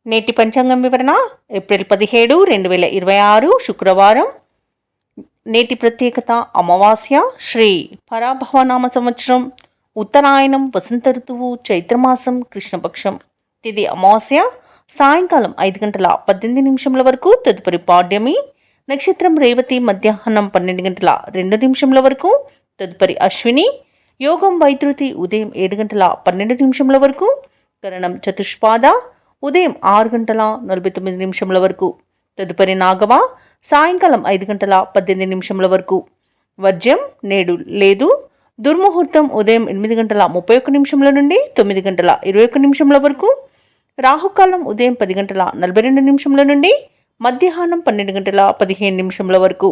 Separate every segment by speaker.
Speaker 1: నేటి పంచాంగం వివరణ ఏప్రిల్ 17, 2026 శుక్రవారం. నేటి ప్రత్యేకత అమావాస్య. శ్రీ పరాభవనామ సంవత్సరం, ఉత్తరాయణం, వసంత ఋతువు, చైత్రమాసం, కృష్ణపక్షం. తిది అమావాస్య సాయంకాలం 5:18 వరకు. తదుపరి పాడ్యమి. నక్షత్రం రేవతి మధ్యాహ్నం 12:02 వరకు. తదుపరి అశ్విని. యోగం వైద్యుతి ఉదయం 7:12 వరకు. కరణం చతుష్పాద ఉదయం 6:49 వరకు. తదుపరి నాగవ సాయంకాలం 5:18 వరకు. వర్జ్యం నేడు లేదు. దుర్ముహూర్తం ఉదయం 8:31 నుండి 9:21 వరకు. రాహుకాలం ఉదయం 10:42 నుండి మధ్యాహ్నం 12:15 వరకు.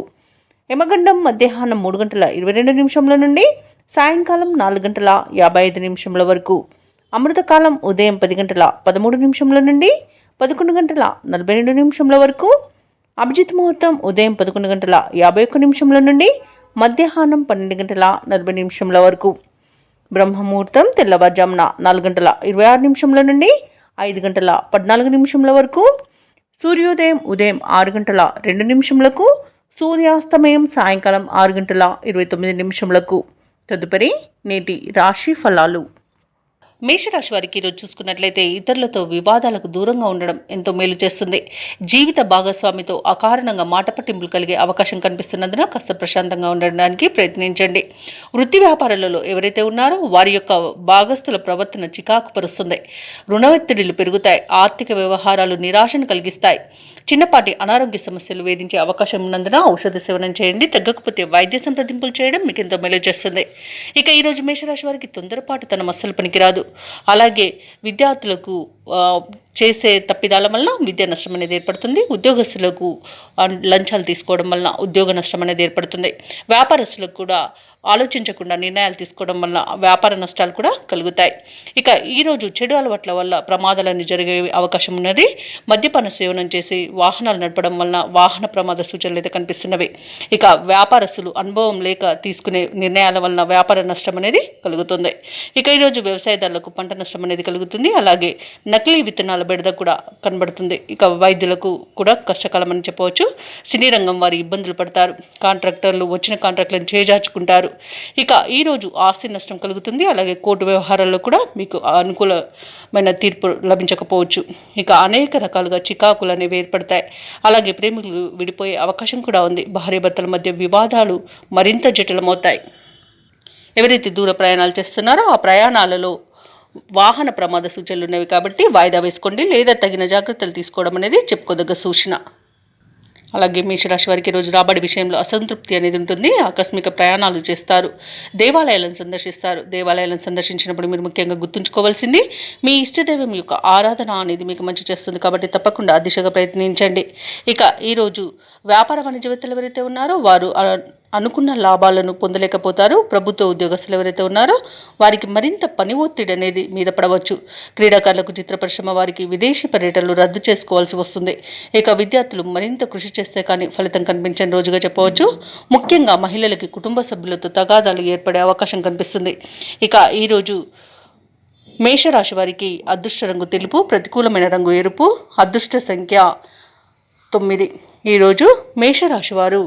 Speaker 1: యమగండం మధ్యాహ్నం 3:22 నుండి సాయంకాలం 4:55 వరకు. అమృతకాలం ఉదయం 10:13 నుండి 11:42 వరకు. అభిజిత్ ముహూర్తం ఉదయం 11:51 నుండి మధ్యాహ్నం 12:40 వరకు. బ్రహ్మముహూర్తం తెల్లవారుజామున 4:26 నుండి 5:14 వరకు. సూర్యోదయం ఉదయం 6:02 సూర్యాస్తమయం సాయంకాలం 6:29. తదుపరి నేటి రాశి ఫలాలు. మేషరాశి వారికి ఈరోజు చూసుకున్నట్లయితే ఇతరులతో వివాదాలకు దూరంగా ఉండడం ఎంతో మేలు చేస్తుంది. జీవిత భాగస్వామితో అకారణంగా మాట పట్టింపులు కలిగే అవకాశం కనిపిస్తున్నందున కాస్త ప్రశాంతంగా ఉండడానికి ప్రయత్నించండి. వృత్తి వ్యాపారాలలో ఎవరైతే ఉన్నారో వారి యొక్క భాగస్థుల ప్రవర్తన చికాకు పరుస్తుంది. రుణ ఒత్తిడిలు పెరుగుతాయి. ఆర్థిక వ్యవహారాలు నిరాశను కలిగిస్తాయి. చిన్నపాటి అనారోగ్య సమస్యలు వేధించే అవకాశం ఉన్నందున ఔషధ సేవనం చేయండి. తగ్గకపోతే వైద్య సంప్రదింపులు చేయడం మీకు ఎంతో మేలు చేస్తుంది. ఇక ఈరోజు మేషరాశి వారికి తొందరపాటు తన అస్సలు పనికిరాదు. అలాగే విద్యార్థులకు చేసే తప్పిదాల వలన విద్యా నష్టం అనేది ఏర్పడుతుంది. ఉద్యోగస్తులకు లంచాలు తీసుకోవడం వలన ఉద్యోగ నష్టం అనేది ఏర్పడుతుంది. వ్యాపారస్తులకు కూడా ఆలోచించకుండా నిర్ణయాలు తీసుకోవడం వల్ల వ్యాపార నష్టాలు కూడా కలుగుతాయి. ఇక ఈరోజు చెడు అలవాట్ల వల్ల ప్రమాదాలన్నీ జరిగే అవకాశం ఉన్నది. మద్యపాన సేవనం చేసి వాహనాలు నడపడం వలన వాహన ప్రమాద సూచనలు అయితే కనిపిస్తున్నవి. ఇక వ్యాపారస్తులు అనుభవం లేక తీసుకునే నిర్ణయాల వలన వ్యాపార నష్టం అనేది కలుగుతుంది. ఇక ఈరోజు వ్యవసాయదారులకు పంట నష్టం అనేది కలుగుతుంది. అలాగే నకిలీ విత్తనాల బెడద కూడా కనబడుతుంది. ఇక వైద్యులకు కూడా కష్టకాలం అని చెప్పవచ్చు. సినీ రంగం వారి ఇబ్బందులు పడతారు. కాంట్రాక్టర్లు వచ్చిన కాంట్రాక్టులను చేజార్చుకుంటారు. ఇక ఈరోజు ఆస్తి నష్టం కలుగుతుంది. అలాగే కోర్టు వ్యవహారాల్లో కూడా మీకు అనుకూలమైన తీర్పు లభించకపోవచ్చు. ఇక అనేక రకాలుగా చికాకులు అనేవి ఏర్పడతాయి. అలాగే ప్రేమికులు విడిపోయే అవకాశం కూడా ఉంది. భార్యాభర్తల మధ్య వివాదాలు మరింత జటిలమవుతాయి. ఎవరైతే దూర ప్రయాణాలు చేస్తున్నారో ఆ ప్రయాణాలలో వాహన ప్రమాద సూచనలు ఉన్నవి కాబట్టి వాయిదా వేసుకోండి, లేదా తగిన జాగ్రత్తలు తీసుకోవడం అనేది చెప్పుకోదగ్గ సూచన. అలాగే మేషరాశి వారికి రోజు రాబడి విషయంలో అసంతృప్తి అనేది ఉంటుంది. ఆకస్మిక ప్రయాణాలు చేస్తారు. దేవాలయాలను సందర్శిస్తారు. దేవాలయాలను సందర్శించినప్పుడు మీరు ముఖ్యంగా గుర్తుంచుకోవాల్సింది మీ ఇష్టదైవం యొక్క ఆరాధన అనేది మీకు మంచి చేస్తుంది కాబట్టి తప్పకుండా ఆ దిశగా ప్రయత్నించండి. ఇక ఈరోజు వ్యాపార వాణిజ్యవేత్తలు ఎవరైతే ఉన్నారో వారు అనుకున్న లాభాలను పొందలేకపోతారు. ప్రభుత్వ ఉద్యోగస్తులు ఎవరైతే ఉన్నారో వారికి మరింత పని ఒత్తిడి అనేది మీద పడవచ్చు. క్రీడాకారులకు, చిత్ర పరిశ్రమ వారికి విదేశీ పర్యటనలు రద్దు చేసుకోవాల్సి వస్తుంది. ఇక విద్యార్థులు మరింత కృషి చేస్తే కానీ ఫలితం కనిపించని రోజుగా చెప్పవచ్చు. ముఖ్యంగా మహిళలకి కుటుంబ సభ్యులతో తగాదాలు ఏర్పడే అవకాశం కనిపిస్తుంది. ఇక ఈరోజు మేషరాశి వారికి అదృష్ట రంగు తెలుపు, ప్రతికూలమైన రంగు ఎరుపు, అదృష్ట సంఖ్య 9. ఈరోజు మేషరాశి వారు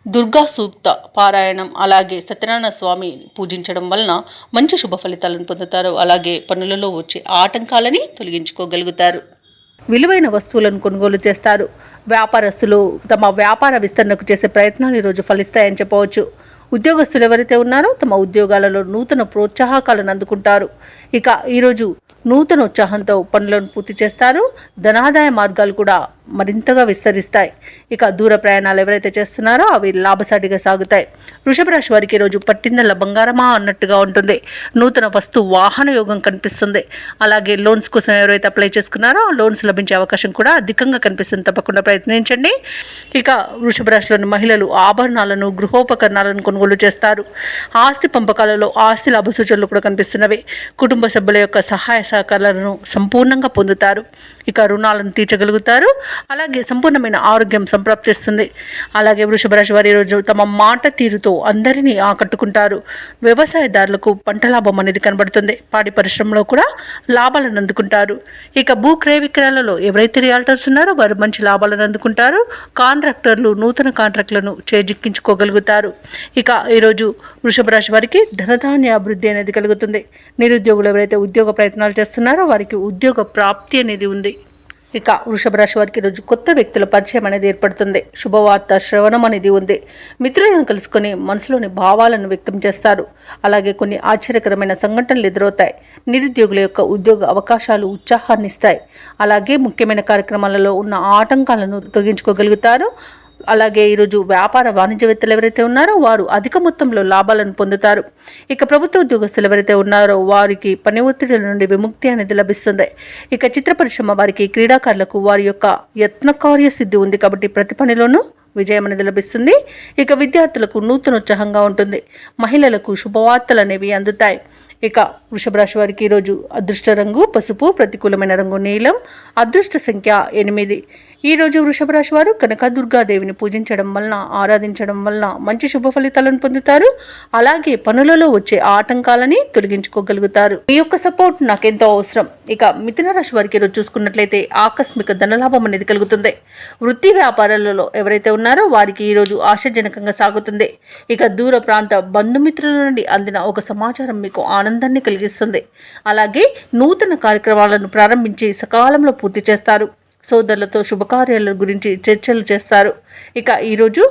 Speaker 1: దుర్గా సూక్త పారాయణం అలాగే సత్యనారాయణ స్వామి పూజించడం వలన మంచి శుభ ఫలితాలను పొందుతారు. అలాగే పనులలో వచ్చే ఆటంకాలని తొలగించుకోగలుగుతారు. విలువైన వస్తువులను కొనుగోలు చేస్తారు. వ్యాపారస్తులు తమ వ్యాపార విస్తరణకు చేసే ప్రయత్నాలు ఈరోజు ఫలిస్తాయని చెప్పవచ్చు. ఉద్యోగస్తులు ఎవరైతే ఉన్నారో తమ ఉద్యోగాలలో నూతన ప్రోత్సాహకాలను అందుకుంటారు. ఇక ఈరోజు నూతన ఉత్సాహంతో పనులను పూర్తి చేస్తారు. ధనాదాయ మార్గాలు కూడా మరింతగా విస్తరిస్తాయి. ఇక దూర ప్రయాణాలు ఎవరైతే చేస్తున్నారో అవి లాభసాటిగా సాగుతాయి. వృషభ రాశి వారికి ఈరోజు పట్టిందల్ల బంగారమా అన్నట్టుగా ఉంటుంది. నూతన వస్తు వాహన యోగం కనిపిస్తుంది. అలాగే లోన్స్ కోసం ఎవరైతే అప్లై చేసుకున్నారో లోన్స్ లభించే అవకాశం కూడా అధికంగా కనిపిస్తుంది. తప్పకుండా ప్రయత్నించండి. ఇక వృషభ రాశిలోని మహిళలు ఆభరణాలను, గృహోపకరణాలను కొనుగోలు చేస్తారు. ఆస్తి పంపకాలలో ఆస్తి లాభ సూచనలు కూడా కనిపిస్తున్నవి. కుటుంబ సభ్యుల యొక్క సహాయ సహకారాలను సంపూర్ణంగా పొందుతారు. ఇక రుణాలను తీర్చగలుగుతారు. అలాగే సంపూర్ణమైన ఆరోగ్యం సంప్రాప్తిస్తుంది. అలాగే వృషభ రాశి వారి రోజు తమ మాట తీరుతో అందరినీ ఆకట్టుకుంటారు. వ్యవసాయదారులకు పంట లాభం అనేది కనబడుతుంది. పాడి పరిశ్రమలో కూడా లాభాలను అందుకుంటారు. ఇక భూ క్రయ విక్రయాలలో ఎవరైతే రియాల్టర్స్ ఉన్నారో వారు మంచి లాభాలను అందుకుంటారు. కాంట్రాక్టర్లు నూతన కాంట్రాక్టులను చేజిక్కించుకోగలుగుతారు. ఇక ఈరోజు వృషభ రాశి వారికి ధనధాన్య అభివృద్ధి అనేది కలుగుతుంది. నిరుద్యోగులు ఎవరైతే ఉద్యోగ ప్రయత్నాలు చేస్తున్నారో వారికి ఉద్యోగ ప్రాప్తి అనేది ఉంది. ఇక వృషభ రాశి వారికి ఈరోజు కొత్త వ్యక్తుల పరిచయం అనేది ఏర్పడుతుంది. శుభవార్త శ్రవణం అనేది ఉంది. మిత్రులను కలుసుకొని మనసులోని భావాలను వ్యక్తం చేస్తారు. అలాగే కొన్ని ఆశ్చర్యకరమైన సంఘటనలు ఎదురవుతాయి. నిరుద్యోగుల యొక్క ఉద్యోగ అవకాశాలు ఉత్సాహాన్ని ఇస్తాయి. అలాగే ముఖ్యమైన కార్యక్రమాలలో ఉన్న ఆటంకాలను తొలగించుకోగలుగుతారు. అలాగే ఈరోజు వ్యాపార వాణిజ్యవేత్తలు ఎవరైతే ఉన్నారో వారు అధిక మొత్తంలో లాభాలను పొందుతారు. ఇక ప్రభుత్వ ఉద్యోగస్తులు ఎవరైతే ఉన్నారో వారికి పని ఒత్తిడిల నుండి విముక్తి అనేది లభిస్తుంది. ఇక చిత్ర పరిశ్రమ వారికి, క్రీడాకారులకు వారి యొక్క యత్నకార్య సిద్ధి ఉంది కాబట్టి ప్రతి పనిలోనూ విజయం అనేది లభిస్తుంది. ఇక విద్యార్థులకు నూతనోత్సాహంగా ఉంటుంది. మహిళలకు శుభవార్తలు అనేవి అందుతాయి. ఇక వృషభ రాశి వారికి ఈరోజు అదృష్ట రంగు పసుపు, ప్రతికూలమైన రంగు నీలం, అదృష్ట సంఖ్య 8. ఈరోజు వృషభ రాశి వారు కనకదుర్గాదేవిని పూజించడం వలన, ఆరాధించడం వలన మంచి శుభ ఫలితాలను పొందుతారు. అలాగే పనులలో వచ్చే ఆటంకాలని తొలగించుకోగలుగుతారు. మీ యొక్క సపోర్ట్ నాకెంతో అవసరం. ఇక మిథున రాశి వారికి ఈరోజు చూసుకున్నట్లయితే ఆకస్మిక ధనలాభం అనేది కలుగుతుంది. వృత్తి వ్యాపారాలలో ఎవరైతే ఉన్నారో వారికి ఈరోజు ఆశాజనకంగా సాగుతుంది. ఇక దూర ప్రాంత బంధుమిత్రుల నుండి అందిన ఒక సమాచారం మీకు ఆనందాన్ని కలిగిస్తుంది. అలాగే నూతన కార్యక్రమాలను ప్రారంభించి సకాలంలో పూర్తి చేస్తారు. సోదరులతో శుభకార్యాల గురించి చర్చలు చేస్తారు. ఇక ఈరోజు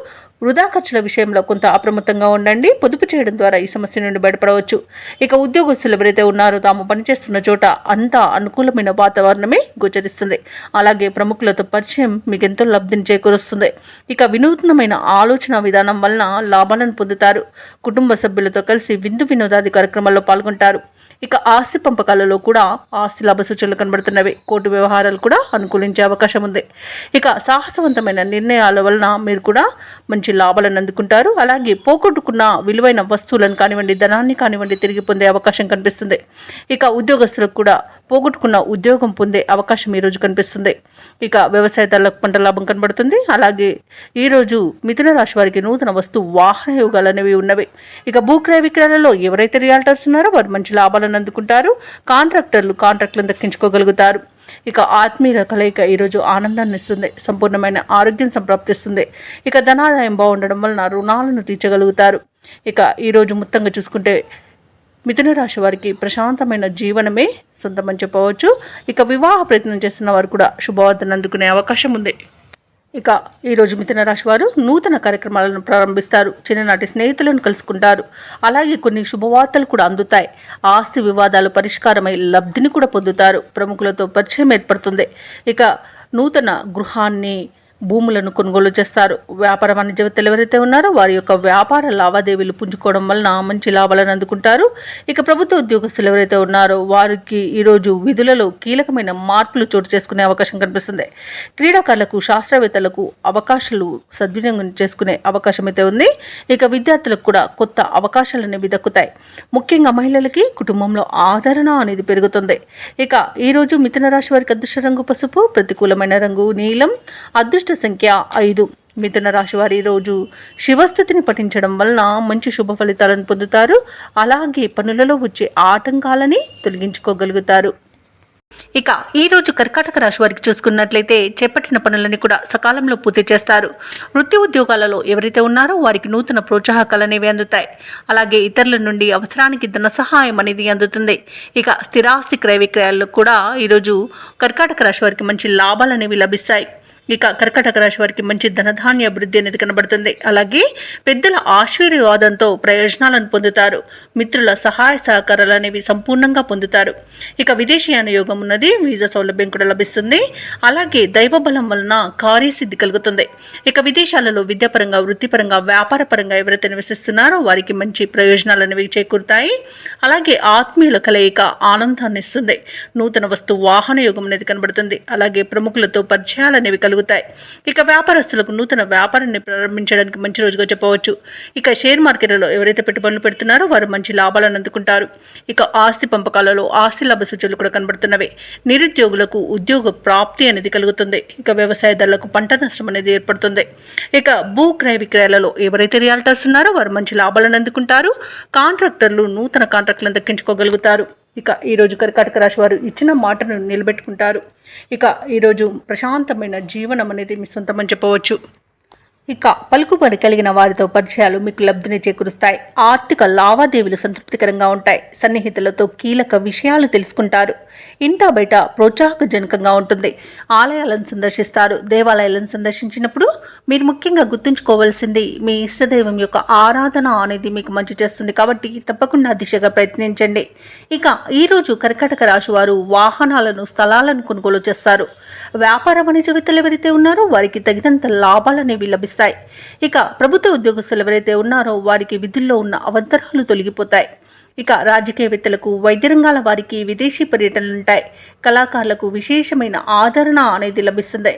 Speaker 1: వృధా ఖర్చుల విషయంలో కొంత అప్రమత్తంగా ఉండండి. పొదుపు చేయడం ద్వారా ఈ సమస్య నుండి బయటపడవచ్చు. ఇక ఉద్యోగస్తులు ఎవరైతే ఉన్నారో తాము పనిచేస్తున్న చోట అంతా అనుకూలమైన వాతావరణమే గోచరిస్తుంది. అలాగే ప్రముఖులతో పరిచయం మీకు ఎంతో లబ్ధిని చేకూరుస్తుంది. ఇక వినూత్నమైన ఆలోచన విధానం వలన లాభాలను పొందుతారు. కుటుంబ సభ్యులతో కలిసి విందు వినోదాది కార్యక్రమాల్లో పాల్గొంటారు. ఇక ఆస్తి పంపకాలలో కూడా ఆస్తి లాభ సూచనలు కనబడుతున్నవి. కోర్టు వ్యవహారాలు కూడా అనుకూలించే అవకాశం ఉంది. ఇక సాహసవంతమైన నిర్ణయాల వలన మీరు కూడా మంచి లాభాలను అందుకుంటారు. అలాగే పోగొట్టుకున్న విలువైన వస్తువులను కానివ్వండి, ధనాన్ని కానివ్వండి తిరిగి పొందే అవకాశం కనిపిస్తుంది. ఇక ఉద్యోగస్తులకు కూడా పోగొట్టుకున్న ఉద్యోగం పొందే అవకాశం ఈరోజు కనిపిస్తుంది. ఇక వ్యవసాయదారులకు పంట లాభం కనబడుతుంది. అలాగే ఈరోజు మిథున రాశి వారికి నూతన వస్తు వాహన యోగాలు అనేవి ఉన్నవి. ఇక భూక్రయ విక్రయాలలో ఎవరైతే రియాల్టర్స్ ఉన్నారో వారు మంచి లాభాలను అందుకుంటారు. కాంట్రాక్టర్లు కాంట్రాక్టులను దక్కించుకోగలుగుతారు. ఇక ఆత్మీయుల కలయిక ఈరోజు ఆనందాన్ని ఇస్తుంది. సంపూర్ణమైన ఆరోగ్యం సంప్రాప్తిస్తుంది. ఇక ధనాదాయం బాగుండడం వలన రుణాలను తీర్చగలుగుతారు. ఇక ఈరోజు మొత్తంగా చూసుకుంటే మిథున రాశి వారికి ప్రశాంతమైన జీవనమే సొంతమని చెప్పవచ్చు. ఇక వివాహ ప్రయత్నం చేస్తున్న వారు కూడా శుభవార్తను అందుకునే అవకాశం ఉంది. ఇక ఈరోజు మిథున రాశి వారు నూతన కార్యక్రమాలను ప్రారంభిస్తారు. చిన్ననాటి స్నేహితులను కలుసుకుంటారు. అలాగే కొన్ని శుభవార్తలు కూడా అందుతాయి. ఆస్తి వివాదాలు పరిష్కారమై లబ్ధిని కూడా పొందుతారు. ప్రముఖులతో పరిచయం ఏర్పడుతుంది. ఇక నూతన గృహాన్ని, భూములను కొనుగోలు చేస్తారు. వ్యాపార వాణిజ్యవేత్తలు ఎవరైతే ఉన్నారో వారి యొక్క వ్యాపార లావాదేవీలు పుంజుకోవడం వలన మంచి లాభాలను అందుకుంటారు. ఇక ప్రభుత్వ ఉద్యోగస్తులు ఎవరైతే ఉన్నారో వారికి ఈరోజు విధులలో కీలకమైన మార్పులు చోటు చేసుకునే అవకాశం కనిపిస్తుంది. క్రీడాకారులకు, శాస్త్రవేత్తలకు అవకాశాలు సద్వినియోగం చేసుకునే అవకాశం అయితే ఉంది. ఇక విద్యార్థులకు కూడా కొత్త అవకాశాలు అనేవి దక్కుతాయి. ముఖ్యంగా మహిళలకి కుటుంబంలో ఆదరణ అనేది పెరుగుతుంది. ఇక ఈరోజు మిథున రాశి వారికి అదృష్ట రంగు పసుపు, ప్రతికూలమైన రంగు నీలం, అదృష్ట సంఖ్య 5. మిథున రాశి వారి రోజు శివస్థుతిని పఠించడం వలన మంచి శుభ ఫలితాలను పొందుతారు. అలాగే పనులలో వచ్చే ఆటంకాలని తొలగించుకోగలుగుతారు. ఇక ఈరోజు కర్కాటక రాశి వారికి చూసుకున్నట్లయితే చేపట్టిన పనులని కూడా సకాలంలో పూర్తి చేస్తారు. వృత్తి ఉద్యోగాలలో ఎవరైతే ఉన్నారో వారికి నూతన ప్రోత్సాహకాలు అనేవి అందుతాయి. అలాగే ఇతరుల నుండి అవసరానికి ధన సహాయం అనేది అందుతుంది. ఇక స్థిరాస్తి క్రయ విక్రయాల్లో కూడా ఈరోజు కర్కాటక రాశి వారికి మంచి లాభాలు అనేవి లభిస్తాయి. ఇక కర్కాటక రాశి వారికి మంచి ధనధాన్య అభివృద్ధి అనేది కనబడుతుంది. అలాగే పెద్దల ఆశీర్వాదంతో ప్రయోజనాలను పొందుతారు. మిత్రుల సహాయ సహకారాలు అనేవి సంపూర్ణంగా పొందుతారు. ఇక విదేశీయాన యోగం ఉన్నది. వీసా సౌలభ్యం కూడా లభిస్తుంది. అలాగే దైవ బలం వలన కార్యసిద్ధి కలుగుతుంది. ఇక విదేశాలలో విద్యాపరంగా, వృత్తిపరంగా, వ్యాపార పరంగా ఎవరైతే నివసిస్తున్నారో వారికి మంచి ప్రయోజనాలు అనేవి చేకూరుతాయి. అలాగే ఆత్మీయుల కలయిక ఆనందాన్ని ఇస్తుంది. నూతన వస్తు వాహన యోగం అనేది కనబడుతుంది. అలాగే ప్రముఖులతో పరిచయాలు అనేవి కలుగుతాయి. ఇక వ్యాపారస్తులకు నూతన వ్యాపారాన్ని ప్రారంభించడానికి మంచి రోజుగా చెప్పవచ్చు. ఇక షేర్ మార్కెట్లలో ఎవరైతే పెట్టుబడులు పెడుతున్నారో వారు మంచి లాభాలను అందుకుంటారు. ఇక ఆస్తి పంపకాలలో ఆస్తి లాభ సూచనలు కూడా కనబడుతున్నవి. నిరుద్యోగులకు ఉద్యోగ ప్రాప్తి అనేది కలుగుతుంది. ఇక వ్యవసాయదారులకు పంట నష్టం అనేది ఏర్పడుతుంది. ఇక భూ క్రయ విక్రయాలలో ఎవరైతే రియాల్టర్స్ ఉన్నారో వారు మంచి లాభాలను అందుకుంటారు. కాంట్రాక్టర్లు నూతన కాంట్రాక్టులను దక్కించుకోగలుగుతారు. ఇక ఈరోజు కర్కాటక రాశి వారు ఇచ్చిన మాటను నిలబెట్టుకుంటారు. ఇక ఈరోజు ప్రశాంతమైన జీవనం అనేది మీ సొంతమని చెప్పవచ్చు. ఇక పలుకుబడి కలిగిన వారితో పరిచయాలు మీకు లబ్ధిని చేకూరుస్తాయి. ఆర్థిక లావాదేవీలు సంతృప్తికరంగా ఉంటాయి. సన్నిహితులతో కీలక విషయాలు తెలుసుకుంటారు. ఇంటా బయట ప్రోత్సాహకజనకంగా ఉంటుంది. ఆలయాలను సందర్శిస్తారు. దేవాలయాలను సందర్శించినప్పుడు మీరు ముఖ్యంగా గుర్తుంచుకోవాల్సింది మీ ఇష్టదైవం యొక్క ఆరాధన అనేది మీకు మంచి చేస్తుంది. కాబట్టి తప్పకుండా దిశగా ప్రయత్నించండి. ఇక ఈరోజు కర్కాటక రాశి వారు వాహనాలను స్థలాలను కొనుగోలు చేస్తారు. వ్యాపార వాణిజ్యవేత్తలు ఎవరైతే ఉన్నారో వారికి తగినంత లాభాలనేవి లభిస్తాయి. ఇక ప్రభుత్వ ఉద్యోగస్తులు ఎవరైతే ఉన్నారో వారికి విధుల్లో ఉన్న అవంతరాలు తొలగిపోతాయి. ఇక రాజకీయవేత్తలకు, వైద్య రంగాల వారికి విదేశీ పర్యటనలుంటాయి. కళాకారులకు విశేషమైన ఆదరణ అనేది లభిస్తుంది.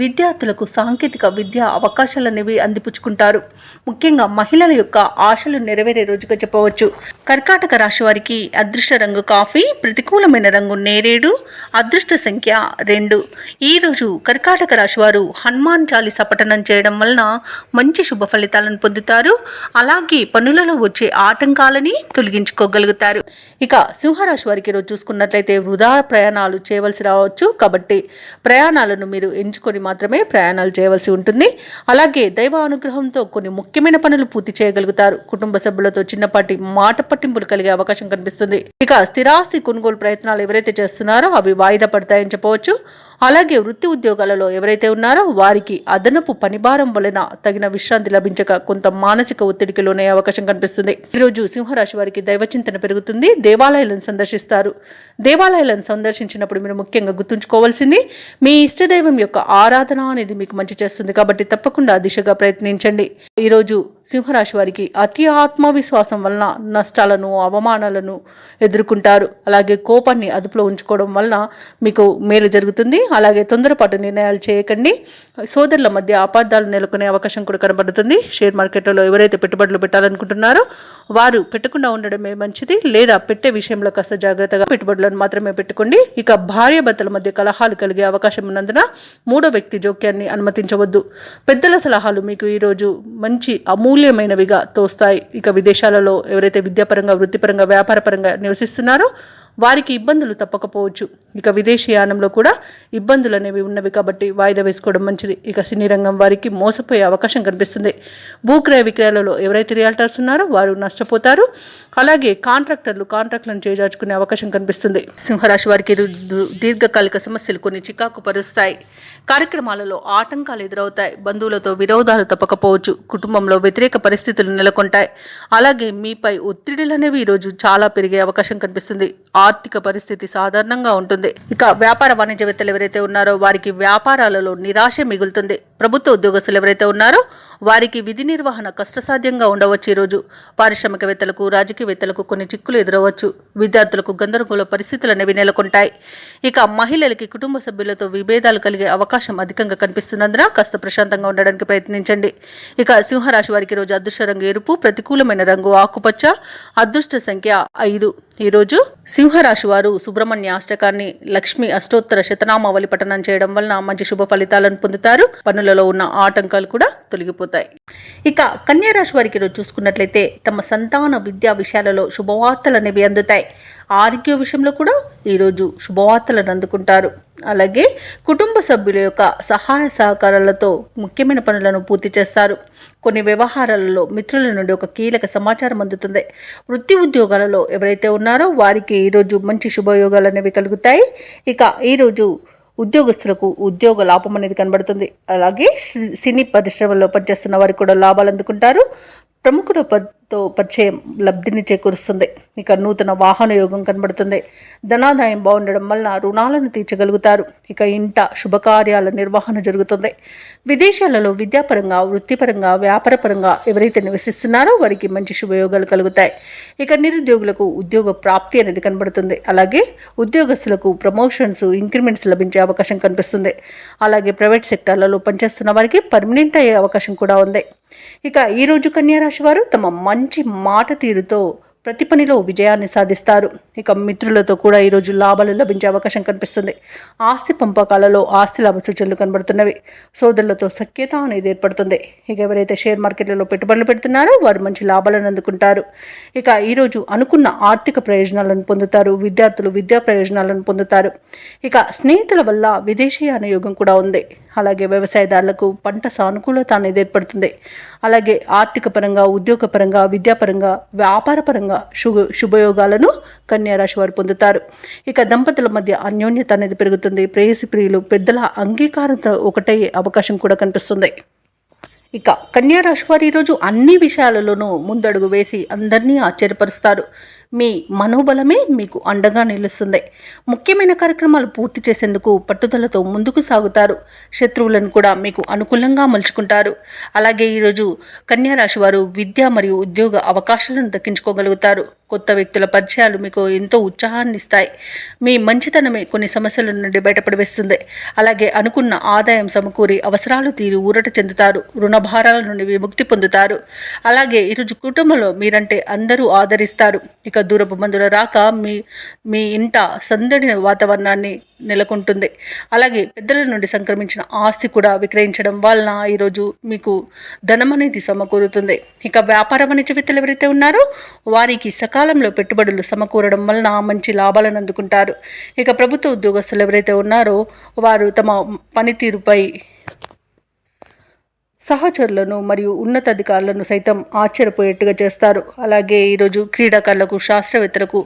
Speaker 1: విద్యార్థులకు సాంకేతిక విద్యా అవకాశాలు అనేవి అందిపుచ్చుకుంటారు. ముఖ్యంగా మహిళల యొక్క ఆశలు నెరవేరే రోజుగా చెప్పవచ్చు. కర్కాటక రాశి వారికి అదృష్ట రంగు కాఫీ, ప్రతికూలమైన రంగు నేరేడు, అదృష్ట సంఖ్య 2. ఈరోజు కర్కాటక రాశి వారు హనుమాన్ చాలీసా పఠనం చేయడం వలన మంచి శుభ ఫలితాలను పొందుతారు. అలాగే పనులలో వచ్చే ఆటంకాలని తొలగించుకోగలుగుతారు. ఇక సింహరాశి వారికి ఈరోజు చూసుకున్నట్లయితే వృధా ప్రయాణాలు చేయవలసి రావచ్చు. కాబట్టి ప్రయాణాలను మీరు ఎంచుకొని మాత్రమే ప్రయాణాలు చేయవలసి ఉంటుంది. అలాగే దైవ అనుగ్రహంతో కొన్ని ముఖ్యమైన పనులు పూర్తి చేయగలుగుతారు. కుటుంబ సభ్యులతో చిన్నపాటి మాట పట్టింపులు కలిగే అవకాశం కనిపిస్తుంది. ఇక స్థిరాస్తి కొనుగోలు ప్రయత్నాలు ఎవరైతే చేస్తున్నారో అవి వాయిదా పడతాయని చెప్పవచ్చు. అలాగే వృత్తి ఉద్యోగాలలో ఎవరైతే ఉన్నారో వారికి అదనపు పనిభారం వలన తగిన విశ్రాంతి లభించక కొంత మానసిక ఒత్తిడికి లోనే అవకాశం కనిపిస్తుంది. ఈరోజు సింహరాశి వారికి దైవచింతన పెరుగుతుంది. దేవాలయాలను సందర్శిస్తారు. దేవాలయాలను సందర్శించినప్పుడు మీరు ముఖ్యంగా గుర్తుంచుకోవాల్సింది మీ ఇష్టదైవం యొక్క ఆరాధన అనేది మీకు మంచి చేస్తుంది. కాబట్టి తప్పకుండా దిశగా ప్రయత్నించండి. ఈరోజు సింహరాశి వారికి అతి ఆత్మవిశ్వాసం వలన నష్టాలను, అవమానాలను ఎదుర్కొంటారు. అలాగే కోపాన్ని అదుపులో ఉంచుకోవడం వలన మీకు మేలు జరుగుతుంది. అలాగే తొందరపాటు నిర్ణయాలు చేయకండి. సోదరుల మధ్య అపార్థాలు నెలకొనే అవకాశం కూడా కనబడుతుంది. షేర్ మార్కెట్లో ఎవరైతే పెట్టుబడులు పెట్టాలనుకుంటున్నారో వారు పెట్టకుండా ఉండడమే మంచిది. లేదా పెట్టే విషయంలో కాస్త జాగ్రత్తగా పెట్టుబడులను మాత్రమే పెట్టుకోండి. ఇక భార్యాభర్తల మధ్య కలహాలు కలిగే అవకాశం ఉన్నందున మూడో వ్యక్తి జోక్యాన్ని అనుమతించవద్దు. పెద్దల సలహాలు మీకు ఈరోజు మంచి అమూల్యమైనవిగా తోస్తాయి. ఇక విదేశాలలో ఎవరైతే విద్యాపరంగా, వృత్తిపరంగా, వ్యాపారపరంగా నివసిస్తున్నారో వారికి ఇబ్బందులు తప్పకపోవచ్చు. ఇక విదేశీయానంలో కూడా ఇబ్బందులు అనేవి ఉన్నవి కాబట్టి వాయిదా వేసుకోవడం మంచిది. ఇక సినీ రంగం వారికి మోసపోయే అవకాశం కనిపిస్తుంది. భూక్రయ విక్రయాలలో ఎవరైతే రియాల్టర్స్ ఉన్నారో వారు నష్టపోతారు. అలాగే కాంట్రాక్టర్లను చేజార్చుకునే అవకాశం కనిపిస్తుంది. సింహరాశి వారికి దీర్ఘకాలిక సమస్యలు కొన్ని చికాకు పరుస్తాయి. కార్యక్రమాలలో ఆటంకాలు ఎదురవుతాయి. బంధువులతో విరోధాలు తప్పకపోవచ్చు. కుటుంబంలో వ్యతిరేక పరిస్థితులు నెలకొంటాయి. అలాగే మీపై ఒత్తిడిలు అనేవి ఈరోజు చాలా పెరిగే అవకాశం కనిపిస్తుంది. ఆర్థిక పరిస్థితి సాధారణంగా ఉంటుంది. ఇక వ్యాపార వాణిజ్యవేత్తలు ఎవరైతే ఉన్నారో వారికి వ్యాపారాలలో నిరాశ మిగులుతుంది. ప్రభుత్వ ఉద్యోగస్తులు ఎవరైతే ఉన్నారో వారికి విధి నిర్వహణ కష్టసాధ్యంగా ఉండవచ్చు. ఈరోజు పారిశ్రామికవేత్తలకు, రాజకీయవేత్తలకు కొన్ని చిక్కులు ఎదురవచ్చు. విద్యార్థులకు గందరగోళ పరిస్థితులు అనేవి నెలకొంటాయి. ఇక మహిళలకి కుటుంబ సభ్యులతో విభేదాలు కలిగే అవకాశం అధికంగా కనిపిస్తున్నందున కాస్త ప్రశాంతంగా ఉండడానికి ప్రయత్నించండి. ఇక సింహరాశి వారికి ఈరోజు అదృష్ట రంగు ఎరుపు, ప్రతికూలమైన రంగు ఆకుపచ్చ, అదృష్ట సంఖ్య 5. ఈరోజు సింహరాశి వారు సుబ్రహ్మణ్య అష్టకాన్ని, లక్ష్మి అష్టోత్తర శతనామావళి పఠనం చేయడం వలన మంచి శుభ ఫలితాలను పొందుతారు. పనులలో ఉన్న ఆటంకాలు కూడా తొలగిపోతాయి. ఇక కన్యా రాశి వారికి ఈరోజు చూసుకున్నట్లయితే తమ సంతాన విద్యా విషయాలలో శుభవార్తలు అనేవి అందుతాయి. ఆరోగ్య విషయంలో కూడా ఈరోజు శుభవార్తలను అందుకుంటారు. అలాగే కుటుంబ సభ్యుల యొక్క సహాయ సహకారాలతో ముఖ్యమైన పనులను పూర్తి చేస్తారు. కొన్ని వ్యవహారాలలో మిత్రుల నుండి ఒక కీలక సమాచారం అందుతుంది. వృత్తి ఉద్యోగాలలో ఎవరైతే ఉన్నారో వారికి ఈరోజు మంచి శుభయోగాలు అనేవి కలుగుతాయి. ఇక ఈరోజు ఉద్యోగస్తులకు ఉద్యోగ లాభం అనేది కనబడుతుంది. అలాగే సినీ పరిశ్రమలో పనిచేస్తున్న వారికి కూడా లాభాలు అందుకుంటారు. ప్రముఖులతో పరిచయం లబ్ధిని చేకూరుస్తుంది. ఇక నూతన వాహన యోగం కనబడుతుంది. ధనాదాయం బాగుండడం వల్ల రుణాలను తీర్చగలుగుతారు. ఇక ఇంట శుభకార్యాల నిర్వహణ జరుగుతుంది. విదేశాలలో విద్యాపరంగా, వృత్తిపరంగా, వ్యాపారపరంగా ఎవరైతే నివసిస్తున్నారో వారికి మంచి శుభయోగాలు కలుగుతాయి. ఇక నిరుద్యోగులకు ఉద్యోగ ప్రాప్తి అనేది కనబడుతుంది. అలాగే ఉద్యోగస్తులకు ప్రమోషన్స్, ఇంక్రిమెంట్స్ లభించే అవకాశం కనిపిస్తుంది. అలాగే ప్రైవేట్ సెక్టార్లలో పనిచేస్తున్న వారికి పర్మనెంట్ అయ్యే అవకాశం కూడా ఉంది. ఇక ఈరోజు కన్యా రాశి వారు తమ మంచి మాట తీరుతో ప్రతి పనిలో విజయాన్ని సాధిస్తారు. ఇక మిత్రులతో కూడా ఈరోజు లాభాలు లభించే అవకాశం కనిపిస్తుంది. ఆస్తి పంపకాలలో ఆస్తి లాభ సూచనలు కనబడుతున్నవి. సోదరులతో సఖ్యత అనేది ఏర్పడుతుంది. ఇక ఎవరైతే షేర్ మార్కెట్లలో పెట్టుబడులు పెడుతున్నారో వారు మంచి లాభాలను అందుకుంటారు. ఇక ఈరోజు అనుకున్న ఆర్థిక ప్రయోజనాలను పొందుతారు. విద్యార్థులు విద్యా ప్రయోజనాలను పొందుతారు. ఇక స్నేహితుల వల్ల విదేశీయాన యోగం కూడా ఉంది. అలాగే వ్యవసాయదారులకు పంట సానుకూలత అనేది ఏర్పడుతుంది. అలాగే ఆర్థిక పరంగా, ఉద్యోగపరంగా, విద్యాపరంగా, వ్యాపారపరంగా శుభయోగాలను కన్యా రాశి వారు పొందుతారు. ఇక దంపతుల మధ్య అన్యోన్యత అనేది పెరుగుతుంది. ప్రేయసి ప్రియులు పెద్దల అంగీకారంతో ఒకటయ్యే అవకాశం కూడా కనిపిస్తుంది. ఇక కన్యా రాశి వారు ఈరోజు అన్ని విషయాలలోనూ ముందడుగు వేసి అందరినీ ఆశ్చర్యపరుస్తారు. మీ మనోబలమే మీకు అండగా నిలుస్తుంది. ముఖ్యమైన కార్యక్రమాలు పూర్తి చేసేందుకు పట్టుదలతో ముందుకు సాగుతారు. శత్రువులను కూడా మీకు అనుకూలంగా మలుచుకుంటారు. అలాగే ఈరోజు కన్యా రాశి వారు విద్య మరియు ఉద్యోగ అవకాశాలను దక్కించుకోగలుగుతారు. కొత్త వ్యక్తుల పరిచయాలు మీకు ఎంతో ఉత్సాహాన్ని ఇస్తాయి. మీ మంచితనమే కొన్ని సమస్యల నుండి బయటపడివేస్తుంది. అలాగే అనుకున్న ఆదాయం సమకూరి అవసరాలు తీరి ఊరట చెందుతారు. రుణ భారాల నుండి విముక్తి పొందుతారు. అలాగే ఈరోజు కుటుంబంలో మీరంటే అందరూ ఆదరిస్తారు. ఇక దూరపు బంధువుల రాక మీ ఇంట సందడి వాతావరణాన్ని నెలకొంటుంది. అలాగే పెద్దల నుండి సంక్రమించిన ఆస్తి కూడా విక్రయించడం వలన ఈరోజు మీకు ధనం అనేది సమకూరుతుంది. ఇక వ్యాపార వాణిజ్యవేత్తలు ఎవరైతే ఉన్నారో వారికి సకాలంలో పెట్టుబడులు సమకూరడం వలన మంచి లాభాలను అందుకుంటారు. ఇక ప్రభుత్వ ఉద్యోగస్తులు ఎవరైతే ఉన్నారో వారు తమ పనితీరుపై సహచరులను మరియు ఉన్నతాధికారులను సైతం ఆశ్చర్యపోయేట్టుగా చేస్తారు. అలాగే ఈరోజు క్రీడాకారులకు, శాస్త్రవేత్తలకు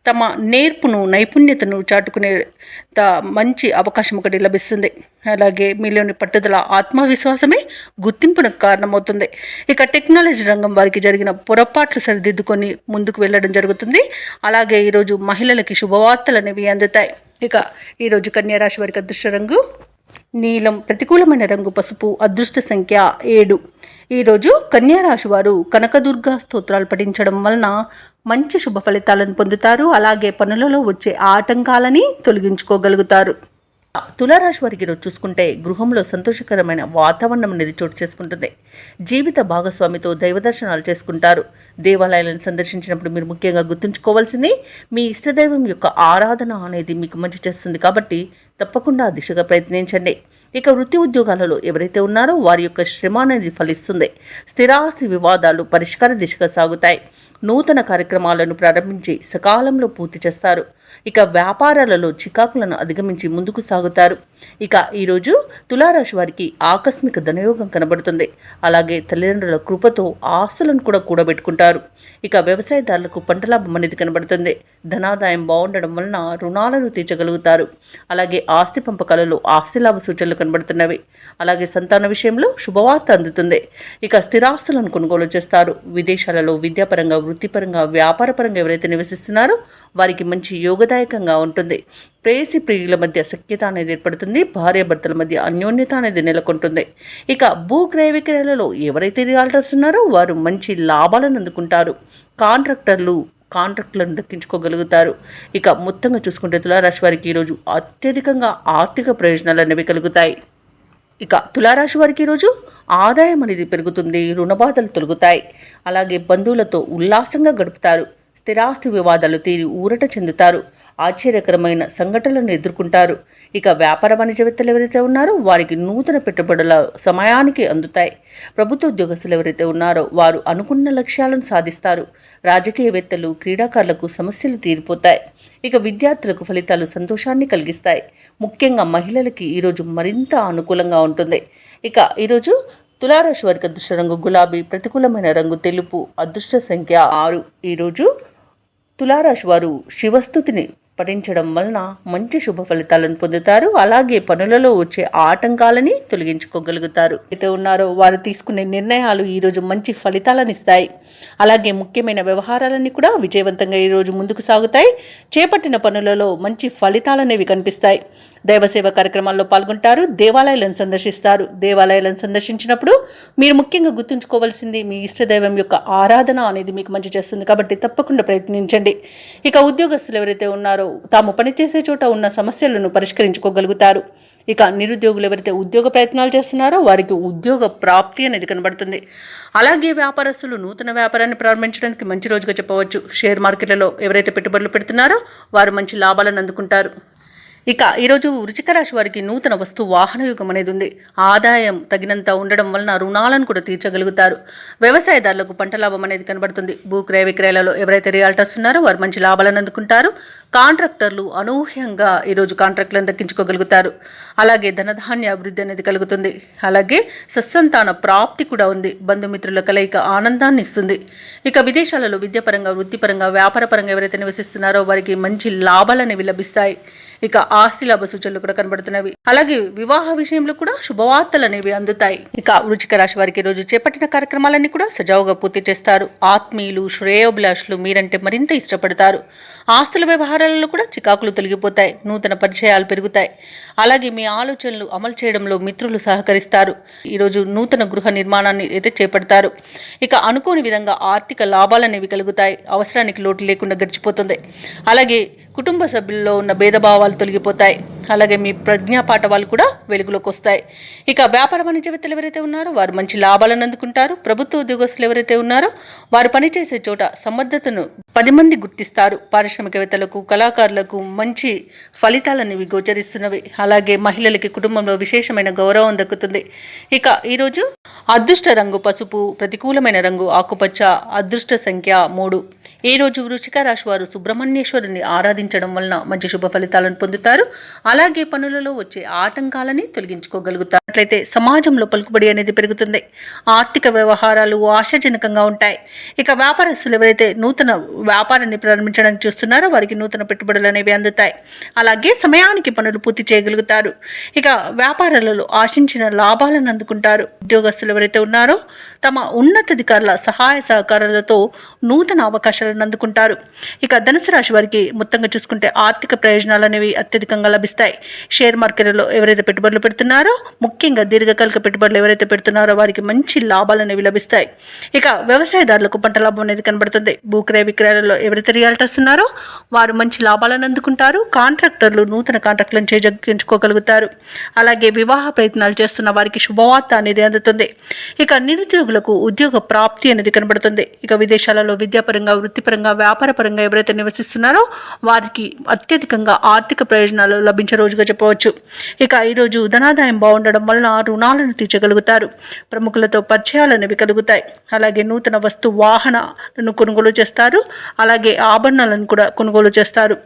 Speaker 1: తమ నేర్పును, నైపుణ్యతను చాటుకునే మంచి అవకాశం ఒకటి లభిస్తుంది. అలాగే మీలోని పట్టుదల, ఆత్మవిశ్వాసమే గుర్తింపునకు కారణమవుతుంది. ఇక టెక్నాలజీ రంగం వారికి జరిగిన పొరపాట్లు సరిదిద్దుకొని ముందుకు వెళ్ళడం జరుగుతుంది. అలాగే ఈరోజు మహిళలకి శుభవార్తలు అనేవి అందుతాయి. ఇక ఈరోజు కన్యా రాశి వారికి అదృష్ట రంగు నీలం, ప్రతికూలమైన రంగు పసుపు, అదృష్ట సంఖ్య 7. ఈరోజు కన్యా రాశి వారు కనకదుర్గా స్తోత్రాలు పఠించడం వలన మంచి శుభ ఫలితాలను పొందుతారు. అలాగే పనులలో వచ్చే ఆటంకాలని తొలగించుకోగలుగుతారు. తులారాశి వారికి ఈరోజు చూసుకుంటే గృహంలో సంతోషకరమైన వాతావరణం అనేది చోటు చేసుకుంటుంది. జీవిత భాగస్వామితో దైవ దర్శనాలు చేసుకుంటారు. దేవాలయాలను సందర్శించినప్పుడు మీరు ముఖ్యంగా గుర్తుంచుకోవాల్సింది మీ ఇష్టదైవం యొక్క ఆరాధన అనేది మీకు మంచి చేస్తుంది. కాబట్టి తప్పకుండా ఆ దిశగా ప్రయత్నించండి. ఇక వృత్తి ఉద్యోగాలలో ఎవరైతే ఉన్నారో వారి యొక్క శ్రమ అనేది ఫలిస్తుంది. స్థిరాస్తి వివాదాలు పరిష్కార దిశగా సాగుతాయి. నూతన కార్యక్రమాలను ప్రారంభించి సకాలంలో పూర్తి చేస్తారు. ఇక వ్యాపారాలలో చికాకులను అధిగమించి ముందుకు సాగుతారు. ఇక ఈరోజు తులారాశి వారికి ఆకస్మిక ధనయోగం కనబడుతుంది. అలాగే తల్లిదండ్రుల కృపతో ఆస్తులను కూడా కూడబెట్టుకుంటారు. ఇక వ్యవసాయదారులకు పంట లాభం అనేది కనబడుతుంది. ధనాదాయం బాగుండడం వలన రుణాలను తీర్చగలుగుతారు. అలాగే ఆస్తి పంపకాలలో ఆస్తి లాభ సూచనలు కనబడుతున్నవి. అలాగే సంతాన విషయంలో శుభవార్త అందుతుంది. ఇక స్థిరాస్తులను కొనుగోలు చేస్తారు. విదేశాలలో విద్యాపరంగా, వృత్తిపరంగా, వ్యాపారపరంగా ఎవరైతే నివసిస్తున్నారో వారికి మంచి యోగదాయకంగా ఉంటుంది. ప్రేయసి ప్రియుల మధ్య సఖ్యత అనేది ఏర్పడుతుంది. భార్యాభర్తల మధ్య అన్యోన్యత అనేది నెలకొంటుంది. ఇక భూక్రయ విక్రయాలలో ఎవరైతే రియాల్టర్స్ ఉన్నారో వారు మంచి లాభాలను అందుకుంటారు. కాంట్రాక్టులను దక్కించుకోగలుగుతారు. ఇక మొత్తంగా చూసుకుంటే తులారాశి వారికి ఈరోజు అత్యధికంగా ఆర్థిక ప్రయోజనాలు అనేవి కలుగుతాయి. ఇక తులారాశి వారికి ఈరోజు ఆదాయం అనేది పెరుగుతుంది. రుణబాధలు తొలగుతాయి. అలాగే బంధువులతో ఉల్లాసంగా గడుపుతారు. స్థిరాస్తి వివాదాలు తీరి ఊరట చెందుతారు. ఆశ్చర్యకరమైన సంఘటనలను ఎదుర్కొంటారు. ఇక వ్యాపార వాణిజ్యవేత్తలు ఎవరైతే ఉన్నారో వారికి నూతన పెట్టుబడుల సమయానికి అందుతాయి. ప్రభుత్వ ఉద్యోగస్తులు ఎవరైతే ఉన్నారో వారు అనుకున్న లక్ష్యాలను సాధిస్తారు. రాజకీయవేత్తలు, క్రీడాకారులకు సమస్యలు తీరిపోతాయి. ఇక విద్యార్థులకు ఫలితాలు సంతోషాన్ని కలిగిస్తాయి. ముఖ్యంగా మహిళలకి ఈరోజు మరింత అనుకూలంగా ఉంటుంది. ఇక ఈరోజు తులారాశి వారికి అదృష్ట రంగు గులాబీ, ప్రతికూలమైన రంగు తెలుపు, అదృష్ట సంఖ్య 6. ఈరోజు తులారాశి వారు శివస్తుతిని పఠించడం వలన మంచి శుభ ఫలితాలను పొందుతారు. అలాగే పనులలో వచ్చే ఆటంకాలని తొలగించుకోగలుగుతారు. అయితే ఉన్నారో వారు తీసుకునే నిర్ణయాలు ఈరోజు మంచి ఫలితాలను ఇస్తాయి. అలాగే ముఖ్యమైన వ్యవహారాలన్నీ కూడా విజయవంతంగా ఈరోజు ముందుకు సాగుతాయి. చేపట్టిన పనులలో మంచి ఫలితాలనేవి కనిపిస్తాయి. దైవసేవ కార్యక్రమాల్లో పాల్గొంటారు. దేవాలయాలను సందర్శిస్తారు. దేవాలయాలను సందర్శించినప్పుడు మీరు ముఖ్యంగా గుర్తుంచుకోవాల్సింది మీ ఇష్టదైవం యొక్క ఆరాధన అనేది మీకు మంచి చేస్తుంది. కాబట్టి తప్పకుండా ప్రయత్నించండి. ఇక ఉద్యోగస్తులు ఎవరైతే ఉన్నారో తాము పనిచేసే చోట ఉన్న సమస్యలను పరిష్కరించుకోగలుగుతారు. ఇక నిరుద్యోగులు ఎవరైతే ఉద్యోగ ప్రయత్నాలు చేస్తున్నారో వారికి ఉద్యోగ ప్రాప్తి అనేది కనబడుతుంది. అలాగే వ్యాపారస్తులు నూతన వ్యాపారాన్ని ప్రారంభించడానికి మంచి రోజుగా చెప్పవచ్చు. షేర్ మార్కెట్లలో ఎవరైతే పెట్టుబడులు పెడుతున్నారో వారు మంచి లాభాలను అందుకుంటారు. ఇక ఈరోజు వృశ్చిక రాశి వారికి నూతన వస్తు వాహన యుగం అనేది ఉంది. ఆదాయం తగినంత ఉండడం వలన రుణాలను కూడా తీర్చగలుగుతారు. వ్యవసాయదారులకు పంట లాభం అనేది కనబడుతుంది. భూక్రయ విక్రయాలలో ఎవరైతే రియాల్టర్స్ ఉన్నారో వారు మంచి లాభాలను అందుకుంటారు. కాంట్రాక్టర్లు అనూహ్యంగా ఈరోజు కాంట్రాక్టులను దక్కించుకోగలుగుతారు. అలాగే ధనధాన్య అభివృద్ధి అనేది కలుగుతుంది. అలాగే సత్సంతాన ప్రాప్తి కూడా ఉంది. బంధుమిత్రుల కలయిక ఆనందాన్ని ఇస్తుంది. ఇక విదేశాలలో విద్యాపరంగా, వృత్తిపరంగా, వ్యాపారపరంగా ఎవరైతే నివసిస్తున్నారో వారికి మంచి లాభాలు అనేవి లభిస్తాయి. ఇక ఆస్తి లాభ సూచనలు కూడా కనబడుతున్నవి. అలాగే వివాహ విషయంలో కూడా శుభవార్తలు అనేవి అందుతాయి. ఇక వృశ్చిక రాశి వారికి రోజు చేపట్టిన కార్యక్రమాలన్నీ కూడా సజావుగా పూర్తి చేస్తారు. ఆత్మీయులు, శ్రేయోభిలాషులు మీరంటే మరింత ఇష్టపడతారు. ఆస్తుల వ్యవహారాలలో కూడా చికాకులు తొలగిపోతాయి. నూతన పరిచయాలు పెరుగుతాయి. అలాగే మీ ఆలోచనలు అమలు చేయడంలో మిత్రులు సహకరిస్తారు. ఈరోజు నూతన గృహ నిర్మాణాన్ని అయితే చేపడతారు. ఇక అనుకోని విధంగా ఆర్థిక లాభాలు అనేవి కలుగుతాయి. అవసరానికి లోటు లేకుండా గడిచిపోతుంది. అలాగే కుటుంబ సభ్యుల్లో ఉన్న భేదభావాలు తొలగిపోతాయి. అలాగే మీ ప్రజ్ఞాపాఠవాలు కూడా వెలుగులోకి వస్తాయి. ఇక వ్యాపార వాణిజ్యవేత్తలు ఎవరైతే ఉన్నారో వారు మంచి లాభాలను అందుకుంటారు. ప్రభుత్వ ఉద్యోగస్తులు ఎవరైతే ఉన్నారో వారు పనిచేసే చోట సమర్థతను 10 మంది గుర్తిస్తారు. పారిశ్రామికవేత్తలకు, కళాకారులకు మంచి ఫలితాలనేవి గోచరిస్తున్నవి. అలాగే మహిళలకి కుటుంబంలో విశేషమైన గౌరవం దక్కుతుంది. ఇక ఈరోజు అదృష్ట రంగు పసుపు, ప్రతికూలమైన రంగు ఆకుపచ్చ, అదృష్ట సంఖ్య 3. ఈ రోజు వృశ్చిక రాశి వారు సుబ్రహ్మణ్యేశ్వరుని ఆరాధించడం వలన మంచి శుభ ఫలితాలను పొందుతారు. అలాగే పనులలో వచ్చే ఆటంకాలని తొలగించుకోగలుగుతారు. అట్లయితే సమాజంలో పలుకుబడి అనేది పెరుగుతుంది. ఆర్థిక వ్యవహారాలు ఆశాజనకంగా ఉంటాయి. ఇక వ్యాపారస్తులు ఎవరైతే నూతన వ్యాపారాన్ని ప్రారంభించడానికి చూస్తున్నారో వారికి నూతన పెట్టుబడులు అనేవి అందుతాయి. అలాగే సమయానికి పనులు పూర్తి చేయగలుగుతారు. ఇక వ్యాపారాలలో ఆశించిన లాభాలను అందుకుంటారు. ఉద్యోగస్తులు ఎవరైతే ఉన్నారో తమ ఉన్నతాధికారుల సహాయ సహకారాలతో నూతన అవకాశాలను అందుకుంటారు. ఇక ధనుసు రాశి వారికి మొత్తంగా చూసుకుంటే ఆర్థిక ప్రయోజనాలు అనేవి అత్యధికంగా లభిస్తాయి. షేర్ మార్కెట్లో ఎవరైతే పెట్టుబడులు పెడుతున్నారో, ముఖ్యంగా దీర్ఘకాలిక పెట్టుబడులు ఎవరైతే పెడుతున్నారో వారికి మంచి లాభాలు అనేవి లభిస్తాయి. ఇక వ్యవసాయదారులకు పంట లాభం అనేది కనబడుతుంది. భూక్రయ విక్రయాలలో ఎవరైతే రియాల్టర్స్ ఉన్నారో వారు మంచి లాభాలను అందుకుంటారు. కాంట్రాక్టర్లు నూతన కాంట్రాక్టులను చేజిక్కించుకోగలుగుతారు. అలాగే వివాహ ప్రయత్నాలు చేస్తున్న వారికి శుభవార్త అనేది అందుతుంది. ఇక నిరుద్యోగులకు ఉద్యోగ ప్రాప్తి అనేది కనబడుతుంది. ఇక విదేశాలలో విద్యాపరంగా, వృత్తిపరంగా, వ్యాపారపరంగా ఎవరైతే నివసిస్తున్నారో వారికి అత్యధికంగా ఆర్థిక ప్రయోజనాలు లభించే రోజుగా చెప్పవచ్చు. ఇక ఈరోజు ధనాదాయం బాగుండడం వలన రుణాలను తీర్చగలుగుతారు. ప్రముఖులతో పరిచయాలు అనేవి కలుగుతాయి. అలాగే నూతన వస్తు వాహనాలను కొనుగోలు చేస్తారు. అలాగే ఆభరణాలను కూడా కొనుగోలు చేస్తారు.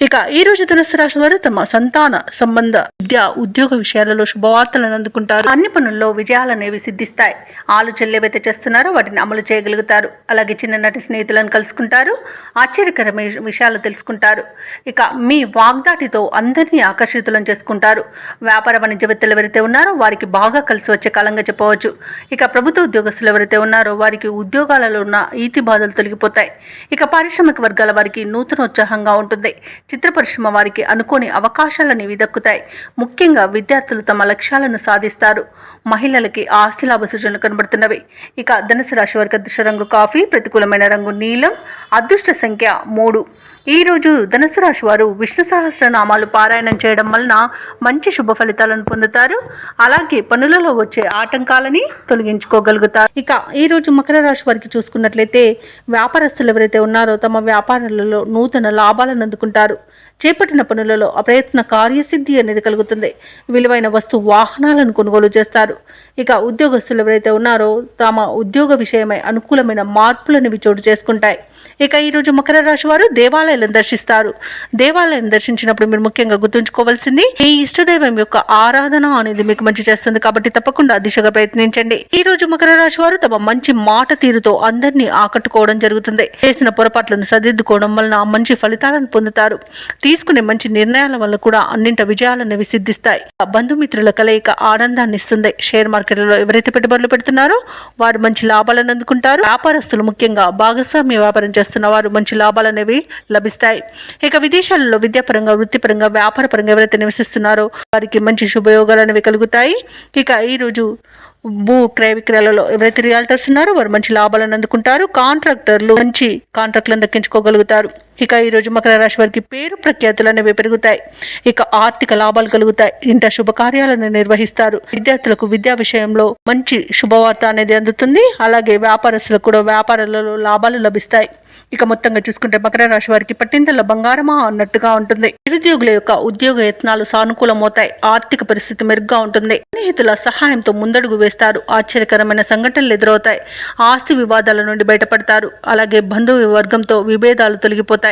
Speaker 1: ఇక ఈ రోజు ధనుసు రాశి వారు తమ సంతాన సంబంధ, విద్య, ఉద్యోగ విషయాలలో శుభవార్తలను అందుకుంటారు. అన్ని పనుల్లో విజయాలు అనేవి సిద్ధిస్తాయి. ఆలోచనలు ఏవైతే చేస్తున్నారో వాటిని అమలు చేయగలుగుతారు. అలాగే చిన్ననాటి స్నేహితులను కలుసుకుంటారు. ఆశ్చర్యకరమైన విషయాలు తెలుసుకుంటారు. ఇక మీ వాగ్దాటితో అందరినీ ఆకర్షితులను చేసుకుంటారు. వ్యాపార వాణిజ్యవేత్తలు ఎవరైతే ఉన్నారో వారికి బాగా కలిసి వచ్చే కాలంగా చెప్పవచ్చు. ఇక ప్రభుత్వ ఉద్యోగస్తులు ఎవరైతే ఉన్నారో వారికి ఉద్యోగాలలో ఉన్న ఈతి బాధలు తొలగిపోతాయి. ఇక పారిశ్రామిక వర్గాల వారికి నూతనోత్సాహంగా ఉంటుంది. చిత్ర పరిశ్రమ వారికి అనుకోని అవకాశాలు అనేవి దక్కుతాయి. ముఖ్యంగా విద్యార్థులు తమ లక్ష్యాలను సాధిస్తారు. మహిళలకి ఆస్తి లాభ సూచనలు కనబడుతున్నవి. ఇక ధనుసు రాశి వారికి అదృష్ట రంగు కాఫీ, ప్రతికూలమైన రంగు నీలం, అదృష్ట సంఖ్య 3. ఈరోజు ధనుసు రాశి వారు విష్ణు సహస్రనామాలు పారాయణం చేయడం వలన మంచి శుభ ఫలితాలను పొందుతారు. అలాగే పనులలో వచ్చే ఆటంకాలని తొలగించుకోగలుగుతారు. ఇక ఈరోజు మకర రాశి వారికి చూసుకున్నట్లయితే వ్యాపారస్తులు ఎవరైతే ఉన్నారో తమ వ్యాపారాలలో నూతన లాభాలను అందుకుంటారు. చేపట్టిన పనులలో అప్రయత్న కార్యసిద్ధి అనేది కలుగుతుంది. విలువైన వస్తు వాహనాలను కొనుగోలు చేస్తారు. ఇక ఉద్యోగస్తులు ఎవరైతే ఉన్నారో తమ ఉద్యోగ విషయమై అనుకూలమైన మార్పులనేవి చోటు చేసుకుంటాయి. ఇక ఈరోజు మకర రాశి వారు దేవాలయాలను దర్శిస్తారు. దేవాలయం దర్శించినప్పుడు మీరు ముఖ్యంగా గుర్తుంచుకోవాల్సింది ఈ ఇష్టదైవం యొక్క ఆరాధన అనేది మీకు మంచి చేస్తుంది కాబట్టి తప్పకుండా దిశగా ప్రయత్నించండి. ఈ రోజు మకర రాశి వారు తమ మంచి మాట తీరుతో అందరినీ ఆకట్టుకోవడం జరుగుతుంది. చేసిన పొరపాట్లను సరిదిద్దుకోవడం వలన మంచి ఫలితాలను పొందుతారు. తీసుకునే మంచి నిర్ణయాల వల్ల కూడా అన్నింట విజయాలనేవి సిద్ధిస్తాయి. బంధుమిత్రుల కలయిక ఆనందాన్ని ఇస్తుంది. షేర్ మార్కెట్లలో ఎవరైతే పెట్టుబడులు పెడుతున్నారో వారు మంచి లాభాలను అందుకుంటారు. వ్యాపారస్తులు ముఖ్యంగా భాగస్వామ్య వ్యాపారం చేస్తున్న వారు మంచి లాభాలు అనేవి లభిస్తాయి. ఇక విదేశాలలో విద్యాపరంగా, వృత్తిపరంగా, వ్యాపారపరంగా ఎవరైతే నివసిస్తున్నారో వారికి మంచి శుభయోగాలు అనేవి కలుగుతాయి. ఇక ఈ రోజు భూ క్రయ విక్రయాలలో ఎవరైతే రియాల్టర్స్ ఉన్నారో వారు మంచి లాభాలను అందుకుంటారు. కాంట్రాక్టర్లు మంచి కాంట్రాక్టులను దక్కించుకోగలుగుతారు. ఇక ఈ రోజు మకర రాశి వారికి పేరు ప్రఖ్యాతులు అనేవి పెరుగుతాయి. ఇక ఆర్థిక లాభాలు కలుగుతాయి. ఇంట శుభకార్యాలను నిర్వహిస్తారు. విద్యార్థులకు విద్యా విషయంలో మంచి శుభవార్త అనేది అందుతుంది. అలాగే వ్యాపారస్తులకు కూడా వ్యాపారాలలో లాభాలు లభిస్తాయి. ఇక మొత్తంగా చూసుకుంటే మకర రాశి వారికి పట్టిందల్ల బంగారమా అన్నట్టుగా ఉంటుంది. నిరుద్యోగుల యొక్క ఉద్యోగ యత్నాలు సానుకూలమవుతాయి. ఆర్థిక పరిస్థితి మెరుగ్గా ఉంటుంది. స్నేహితుల సహాయంతో ముందడుగు వేస్తారు. ఆశ్చర్యకరమైన సంఘటనలు ఎదురవుతాయి. ఆస్తి వివాదాల నుండి బయటపడతారు. అలాగే బంధువు వర్గంతో విభేదాలు తొలగిపోతాయి.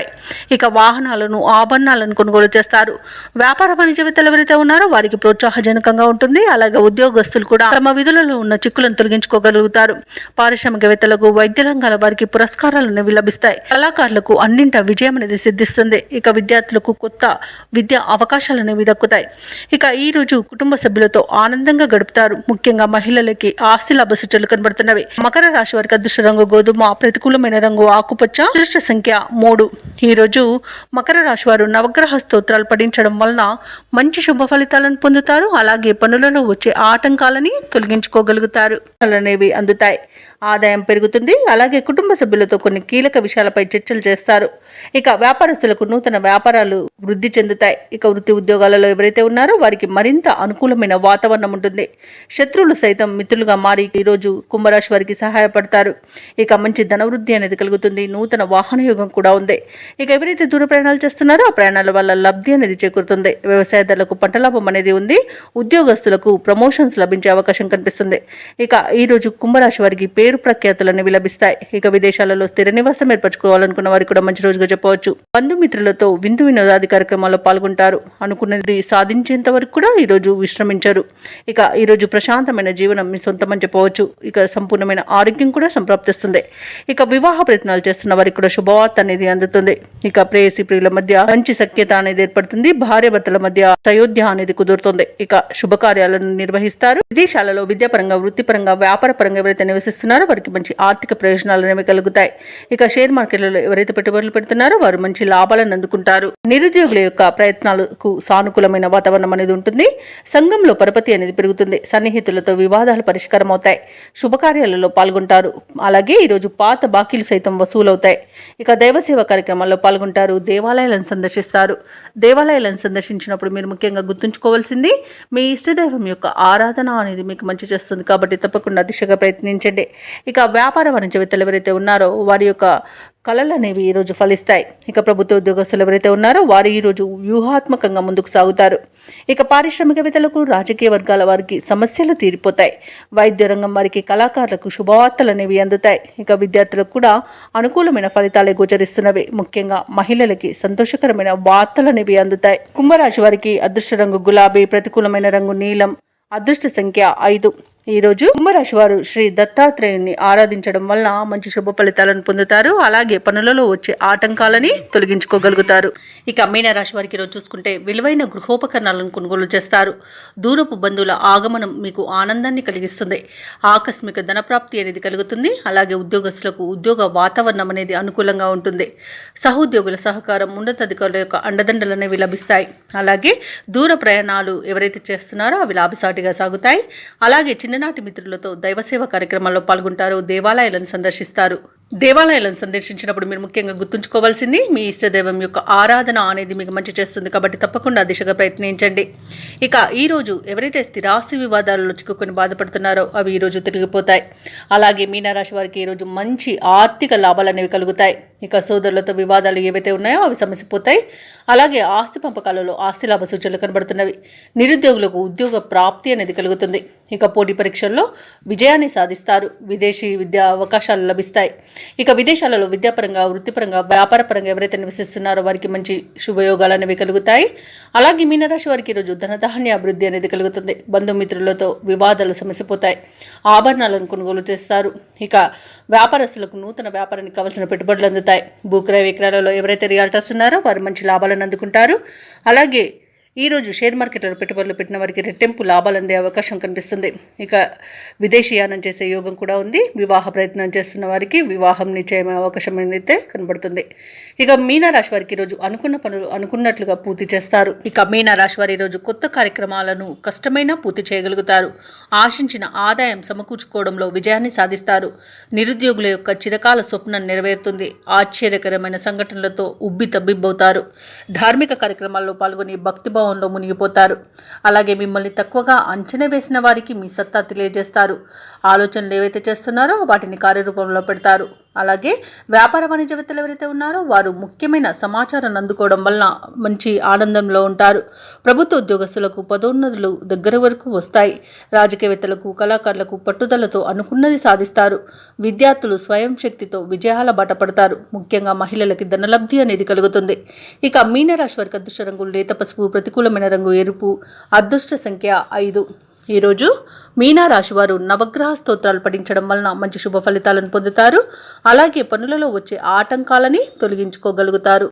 Speaker 1: ఇక వాహనాలను, ఆభరణాలను కొనుగోలు చేస్తారు. వ్యాపార వాణిజ్యవేత్తలు ఎవరైతే ఉన్నారో వారికి ప్రోత్సాహజనకంగా ఉంటుంది. అలాగే ఉద్యోగస్తులు కూడా తమ విధులలో ఉన్న చిక్కులను తొలగించుకోగలుగుతారు. పారిశ్రామికవేత్తలకు, వైద్య రంగాల వారికి పురస్కారాలు అనేవి లభిస్తాయి. కళాకారులకు అన్నింట విజయం అనేది సిద్ధిస్తుంది. ఇక విద్యార్థులకు కొత్త విద్యా అవకాశాలు అనేవి దక్కుతాయి. ఇక ఈ రోజు కుటుంబ సభ్యులతో ఆనందంగా గడుపుతారు. ముఖ్యంగా మహిళలకి ఆస్తి లాభ సూచనలు కనబడుతున్నవి. మకర రాశి వారికి అదృష్ట రంగు గోధుమ, ప్రతికూలమైన రంగు ఆకుపచ్చ, అదృష్ట సంఖ్య 3. ఈ రోజు మకర రాశి వారు నవగ్రహ స్తోత్రాలు పఠించడం వలన మంచి శుభ ఫలితాలను పొందుతారు. అలాగే పనులలో వచ్చే ఆటంకాలని తొలగించుకోగలుగుతారు. అనేవి అందుతాయి. ఆదాయం పెరుగుతుంది. అలాగే కుటుంబ సభ్యులతో కొన్ని కీలక విషయాలపై చర్చలు చేస్తారు. ఇక వ్యాపారస్తులకు నూతన వ్యాపారాలు వృద్ధి చెందుతాయి. ఇక వృత్తి ఉద్యోగాలలో ఎవరైతే ఉన్నారో వారికి మరింత అనుకూలమైన వాతావరణం ఉంటుంది. శత్రువులు సైతం మిత్రులుగా మారి ఈరోజు కుంభరాశి వారికి సహాయపడతారు. ఇక మంచి ధనవృద్ధి అనేది కలుగుతుంది. నూతన వాహన యోగం కూడా ఉంది. ఇక ఎవరైతే దూర ప్రయాణాలు చేస్తున్నారో ఆ ప్రయాణాల వల్ల లబ్ధి అనేది చేకూరుతుంది. వ్యవసాయదారులకు పంట లాభం అనేది ఉంది. ఉద్యోగస్తులకు ప్రమోషన్స్ లభించే అవకాశం కనిపిస్తుంది. ఇక ఈ రోజు కుంభరాశి వారికి పేరు ప్రఖ్యాతులు అనేవి లభిస్తాయి. ఇక విదేశాలలో స్థిర నివాసం ఏర్పరచుకోవాలనుకున్న వారికి కూడా మంచి రోజుగా చెప్పవచ్చు. బంధుమిత్రులతో విందు వినోదాది కార్యక్రమాల్లో పాల్గొంటారు. అనుకున్నది సాధించేంత వరకు కూడా ఈ రోజు విశ్రమించారు. ఇక ఈ రోజు ప్రశాంతమైన జీవనం మీ సొంతమని చెప్పవచ్చు. ఇక సంపూర్ణమైన ఆరోగ్యం కూడా సంప్రాప్తిస్తుంది. ఇక వివాహ ప్రయత్నాలు చేస్తున్న వారికి కూడా శుభవార్త అనేది అందుతుంది. ఇక ప్రేయసి ప్రియుల మధ్య మంచి సఖ్యత అనేది ఏర్పడుతుంది. భార్య భర్తల మధ్య సయోధ్య అనేది కుదురుతుంది. ఇక శుభకార్యాలను నిర్వహిస్తారు. విదేశాలలో విద్యాపరంగా, వృత్తిపరంగా, వ్యాపార పరంగా ఎవరైతే నివసిస్తున్నారో వారికి మంచి ఆర్థిక ప్రయోజనాలు అనేవి కలుగుతాయి. ఇక షేర్ మార్కెట్లలో ఎవరైతే పెట్టుబడులు పెడుతున్నారో వారు మంచి లాభాలను అందుకుంటారు. నిరుద్యోగుల యొక్క ప్రయత్నాలకు సానుకూలమైన వాతావరణం అనేది ఉంటుంది. సంఘంలో పరపతి అనేది పెరుగుతుంది. సన్నిహితులతో వివాదాలు పరిష్కారం అవుతాయి. శుభకార్యాలలో పాల్గొంటారు. అలాగే ఈరోజు పాత బాకీలు సైతం వసూలవుతాయి. ఇక దైవసేవ కార్యక్రమాల్లో పాల్గొంటారు. దేవాలయాలను సందర్శిస్తారు. దేవాలయాలను సందర్శించినప్పుడు మీరు ముఖ్యంగా గుర్తుంచుకోవాల్సింది మీ ఇష్టదైవం యొక్క ఆరాధన అనేది మీకు మంచి చేస్తుంది కాబట్టి తప్పకుండా దిశగా ప్రయత్నించండి. ఇక వ్యాపార వాణిజ్యవేత్తలు ఎవరైతే ఉన్నారో వారి యొక్క కళలు అనేవి ఈరోజు ఫలిస్తాయి. ఇక ప్రభుత్వ ఉద్యోగస్తులు ఎవరైతే ఉన్నారో వారు ఈరోజు వ్యూహాత్మకంగా ముందుకు సాగుతారు. ఇక పారిశ్రామికవేత్తలకు, రాజకీయ వర్గాల వారికి సమస్యలు తీరిపోతాయి. వైద్య రంగం వారికి, కళాకారులకు శుభవార్తలు అనేవి అందుతాయి. ఇక విద్యార్థులకు కూడా అనుకూలమైన ఫలితాలే గోచరిస్తున్నవి. ముఖ్యంగా మహిళలకి సంతోషకరమైన వార్తలు అనేవి అందుతాయి. కుంభరాశి వారికి అదృష్ట రంగు గులాబీ, ప్రతికూలమైన రంగు నీలం, అదృష్ట సంఖ్య 5. ఈ రోజు కుంభరాశి వారు శ్రీ దత్తాత్రేయుని ఆరాధించడం వలన మంచి శుభ ఫలితాలను పొందుతారు. అలాగే పనులలో వచ్చే ఆటంకాలని తొలగించుకోగలుగుతారు. ఇక మీనరాశి వారికి ఈరోజు చూసుకుంటే విలువైన గృహోపకరణాలను కొనుగోలు చేస్తారు. దూరపు బంధువుల ఆగమనం మీకు ఆనందాన్ని కలిగిస్తుంది. ఆకస్మిక ధనప్రాప్తి అనేది కలుగుతుంది. అలాగే ఉద్యోగస్తులకు ఉద్యోగ వాతావరణం అనేది అనుకూలంగా ఉంటుంది. సహోద్యోగుల సహకారం, ఉన్నతాధికారుల యొక్క అండదండలు అనేవి లభిస్తాయి. అలాగే దూర ప్రయాణాలు ఎవరైతే చేస్తున్నారో అవి లాభసాటిగా సాగుతాయి. అలాగే చిన్ననాటి మిత్రులతో దైవసేవ కార్యక్రమాల్లో పాల్గొంటారు. దేవాలయాలను సందర్శిస్తారు. దేవాలయాలను సందర్శించినప్పుడు మీరు ముఖ్యంగా గుర్తుంచుకోవాల్సింది మీ ఇష్టదైవం యొక్క ఆరాధన అనేది మీకు మంచి చేస్తుంది కాబట్టి తప్పకుండా దిశగా ప్రయత్నించండి. ఇక ఈరోజు ఎవరైతే స్థిరాస్తి వివాదాలలో చిక్కుకొని బాధపడుతున్నారో అవి ఈరోజు తిరిగిపోతాయి. అలాగే మీనరాశి వారికి ఈరోజు మంచి ఆర్థిక లాభాలు అనేవి కలుగుతాయి. ఇక సోదరులతో వివాదాలు ఏవైతే ఉన్నాయో అవి సమసిపోతాయి. అలాగే ఆస్తి పంపకాలలో ఆస్తి లాభ సూచనలు కనబడుతున్నవి. నిరుద్యోగులకు ఉద్యోగ ప్రాప్తి అనేది కలుగుతుంది. ఇక పోటీ పరీక్షల్లో విజయాన్ని సాధిస్తారు. విదేశీ విద్యా అవకాశాలు లభిస్తాయి. ఇక విదేశాలలో విద్యాపరంగా, వృత్తిపరంగా, వ్యాపారపరంగా ఎవరైతే నివసిస్తున్నారో వారికి మంచి శుభయోగాలు అనేవి కలుగుతాయి. అలాగే మీనరాశి వారికి ఈరోజు ధనధాన్య అభివృద్ధి అనేది కలుగుతుంది. బంధుమిత్రులతో వివాదాలు సమసిపోతాయి. ఆభరణాలను కొనుగోలు చేస్తారు. ఇక వ్యాపారస్తులకు నూతన వ్యాపారానికి కావాల్సిన పెట్టుబడులు అందుతాయి. భూక్రయ విక్రయాలలో ఎవరైతే రియాల్టర్స్ ఉన్నారో వారు మంచి లాభాలను అందుకుంటారు. అలాగే ఈరోజు షేర్ మార్కెట్లో పెట్టుబడులు పెట్టిన వారికి రెట్టింపు లాభాలు అందే అవకాశం కనిపిస్తుంది. ఇక విదేశీయానం చేసే యోగం కూడా ఉంది. వివాహ ప్రయత్నం చేస్తున్న వారికి వివాహం నిశ్చయమయ్యే అవకాశం అయితే కనబడుతుంది. ఇక మీనరాశి వారికి ఈరోజు అనుకున్న పనులు అనుకున్నట్లుగా పూర్తి చేస్తారు. ఇక మీనరాశి వారి ఈరోజు కొత్త కార్యక్రమాలను కష్టమైనా పూర్తి చేయగలుగుతారు. ఆశించిన ఆదాయం సమకూర్చుకోవడంలో విజయాన్ని సాధిస్తారు. నిరుద్యోగుల యొక్క చిరకాల స్వప్నం నెరవేరుతుంది. ఆశ్చర్యకరమైన సంఘటనలతో ఉబ్బి తబ్బిబ్బవుతారు. ధార్మిక కార్యక్రమాల్లో పాల్గొని భక్తిభావంలో మునిగిపోతారు. అలాగే మిమ్మల్ని తక్కువగా అంచనా వేసిన వారికి మీ సత్తా తెలియజేస్తారు. ఆలోచనలు ఏవైతే చేస్తున్నారో వాటిని కార్యరూపంలో పెడతారు. అలాగే వ్యాపార వాణిజ్యవేత్తలు ఎవరైతే ఉన్నారో వారు ముఖ్యమైన సమాచారాన్ని అందుకోవడం వలన మంచి ఆనందంలో ఉంటారు. ప్రభుత్వ ఉద్యోగస్తులకు పదోన్నతులు దగ్గర వరకు వస్తాయి. రాజకీయవేత్తలకు, కళాకారులకు పట్టుదలతో అనుకున్నది సాధిస్తారు. విద్యార్థులు స్వయం శక్తితో విజయాల బాట పడతారు. ముఖ్యంగా మహిళలకి ధనలబ్ధి అనేది కలుగుతుంది. ఇక మీనరాశి వారికి అదృష్ట రంగులు లేత పసుపు, ప్రతికూలమైన రంగు ఎరుపు, అదృష్ట సంఖ్య 5. ఈరోజు మీనరాశి వారు నవగ్రహ స్తోత్రాలు పఠించడం వలన మంచి శుభ ఫలితాలను పొందుతారు. అలాగే పనులలో వచ్చే ఆటంకాలని తొలగించుకోగలుగుతారు.